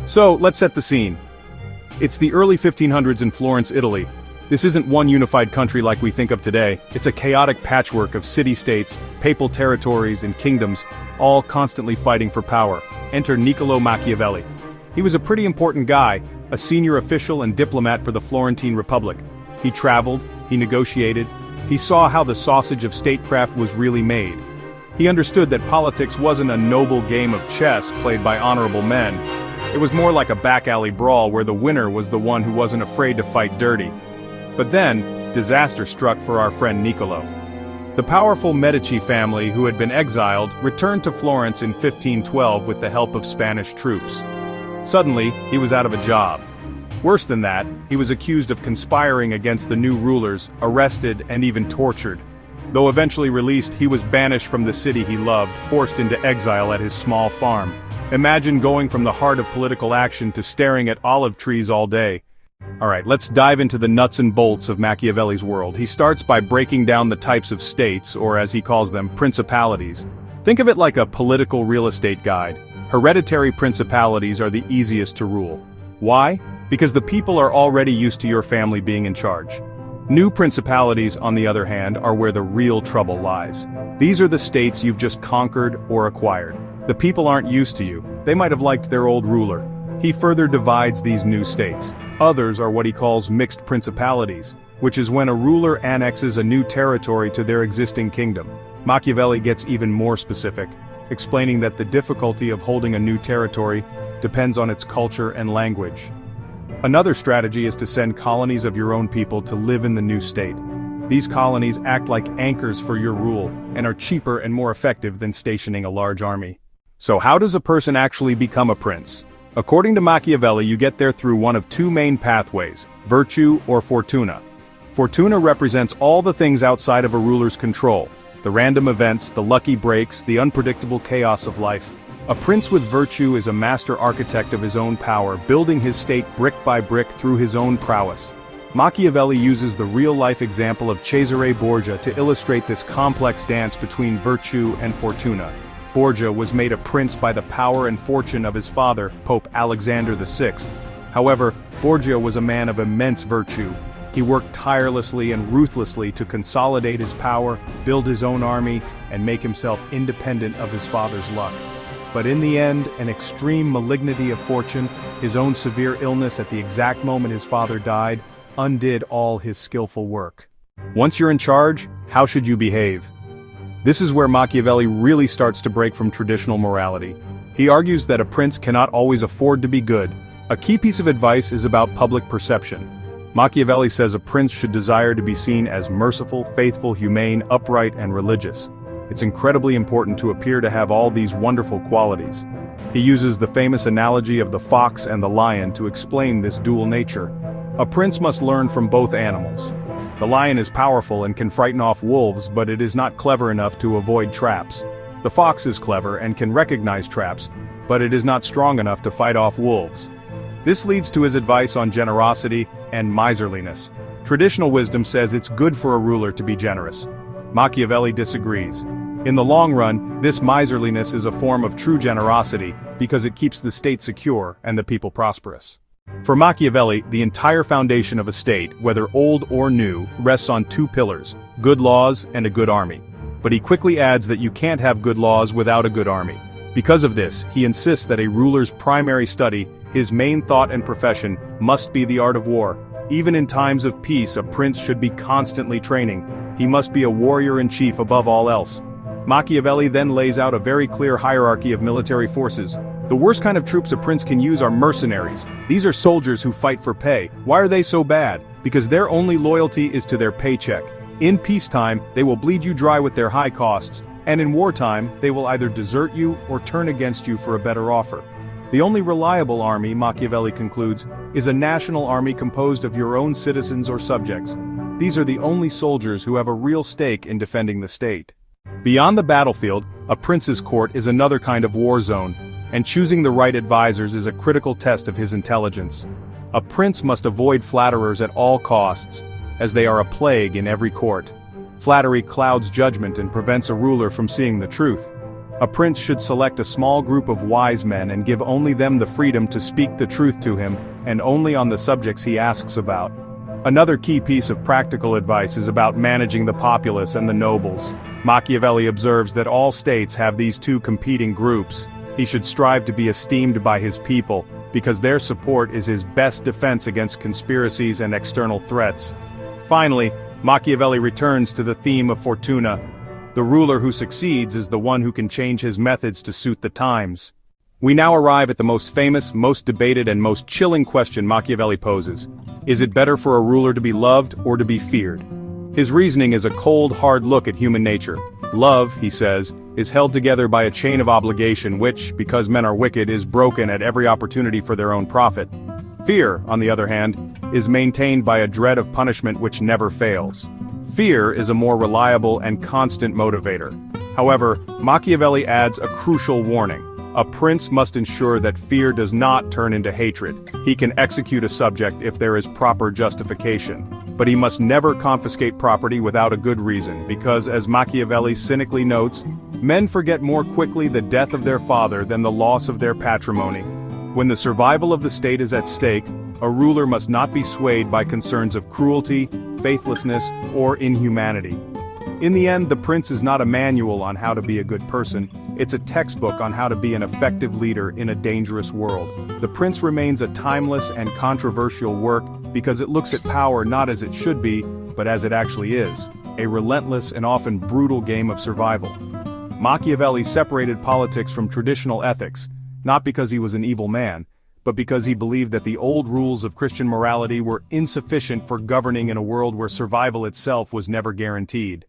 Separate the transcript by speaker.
Speaker 1: So, let's set the scene. It's the early 1500s in Florence, Italy. This isn't one unified country like we think of today. It's a chaotic patchwork of city-states, papal territories, and kingdoms, all constantly fighting for power. Enter Niccolo Machiavelli. He was a pretty important guy, a senior official and diplomat for the Florentine Republic. He traveled, he negotiated, he saw how the sausage of statecraft was really made. He understood that politics wasn't a noble game of chess played by honorable men. It was more like a back-alley brawl where the winner was the one who wasn't afraid to fight dirty. But then, disaster struck for our friend Niccolo. The powerful Medici family, who had been exiled, returned to Florence in 1512 with the help of Spanish troops. Suddenly, he was out of a job. Worse than that, he was accused of conspiring against the new rulers, arrested, and even tortured. Though eventually released, he was banished from the city he loved, forced into exile at his small farm. Imagine going from the heart of political action to staring at olive trees all day. Alright, let's dive into the nuts and bolts of Machiavelli's world. He starts by breaking down the types of states, or as he calls them, principalities. Think of it like a political real estate guide. Hereditary principalities are the easiest to rule. Why? Because the people are already used to your family being in charge. New principalities, on the other hand, are where the real trouble lies. These are the states you've just conquered or acquired. The people aren't used to you. They might have liked their old ruler. He further divides these new states. Others are what he calls mixed principalities, which is when a ruler annexes a new territory to their existing kingdom. Machiavelli gets even more specific, explaining that the difficulty of holding a new territory depends on its culture and language. Another strategy is to send colonies of your own people to live in the new state. These colonies act like anchors for your rule, and are cheaper and more effective than stationing a large army. So how does a person actually become a prince? According to Machiavelli, you get there through one of two main pathways, virtue or fortuna. Fortuna represents all the things outside of a ruler's control, the random events, the lucky breaks, the unpredictable chaos of life. A prince with virtue is a master architect of his own power, building his state brick by brick through his own prowess. Machiavelli uses the real-life example of Cesare Borgia to illustrate this complex dance between virtue and fortuna. Borgia was made a prince by the power and fortune of his father, Pope Alexander VI. However, Borgia was a man of immense virtue. He worked tirelessly and ruthlessly to consolidate his power, build his own army, and make himself independent of his father's luck. But in the end, an extreme malignity of fortune, his own severe illness at the exact moment his father died, undid all his skillful work. Once you're in charge, how should you behave? This is where Machiavelli really starts to break from traditional morality. He argues that a prince cannot always afford to be good. A key piece of advice is about public perception. Machiavelli says a prince should desire to be seen as merciful, faithful, humane, upright, and religious. It's incredibly important to appear to have all these wonderful qualities. He uses the famous analogy of the fox and the lion to explain this dual nature. A prince must learn from both animals. The lion is powerful and can frighten off wolves, but it is not clever enough to avoid traps. The fox is clever and can recognize traps, but it is not strong enough to fight off wolves. This leads to his advice on generosity and miserliness. Traditional wisdom says it's good for a ruler to be generous. Machiavelli disagrees. In the long run, this miserliness is a form of true generosity because it keeps the state secure and the people prosperous. For Machiavelli, the entire foundation of a state, whether old or new, rests on two pillars, good laws and a good army. But he quickly adds that you can't have good laws without a good army. Because of this, he insists that a ruler's primary study, his main thought and profession, must be the art of war. Even in times of peace, a prince should be constantly training. He must be a warrior-in-chief above all else. Machiavelli then lays out a very clear hierarchy of military forces. The worst kind of troops a prince can use are mercenaries. These are soldiers who fight for pay. Why are they so bad? Because their only loyalty is to their paycheck. In peacetime, they will bleed you dry with their high costs, and in wartime, they will either desert you or turn against you for a better offer. The only reliable army, Machiavelli concludes, is a national army composed of your own citizens or subjects. These are the only soldiers who have a real stake in defending the state. Beyond the battlefield, a prince's court is another kind of war zone, and choosing the right advisors is a critical test of his intelligence. A prince must avoid flatterers at all costs, as they are a plague in every court. Flattery clouds judgment and prevents a ruler from seeing the truth. A prince should select a small group of wise men and give only them the freedom to speak the truth to him, and only on the subjects he asks about. Another key piece of practical advice is about managing the populace and the nobles. Machiavelli observes that all states have these two competing groups. He should strive to be esteemed by his people, because their support is his best defense against conspiracies and external threats. Finally, Machiavelli returns to the theme of fortuna. The ruler who succeeds is the one who can change his methods to suit the times. We now arrive at the most famous, most debated, and most chilling question Machiavelli poses. Is it better for a ruler to be loved or to be feared? His reasoning is a cold, hard look at human nature. Love, he says, is held together by a chain of obligation which, because men are wicked, is broken at every opportunity for their own profit. Fear, on the other hand, is maintained by a dread of punishment which never fails. Fear is a more reliable and constant motivator. However, Machiavelli adds a crucial warning. A prince must ensure that fear does not turn into hatred. He can execute a subject if there is proper justification. But he must never confiscate property without a good reason, because, as Machiavelli cynically notes, men forget more quickly the death of their father than the loss of their patrimony. When the survival of the state is at stake, a ruler must not be swayed by concerns of cruelty, faithlessness, or inhumanity. In the end, the prince is not a manual on how to be a good person, it's a textbook on how to be an effective leader in a dangerous world. The Prince remains a timeless and controversial work because it looks at power not as it should be, but as it actually is, a relentless and often brutal game of survival. Machiavelli separated politics from traditional ethics, not because he was an evil man, but because he believed that the old rules of Christian morality were insufficient for governing in a world where survival itself was never guaranteed.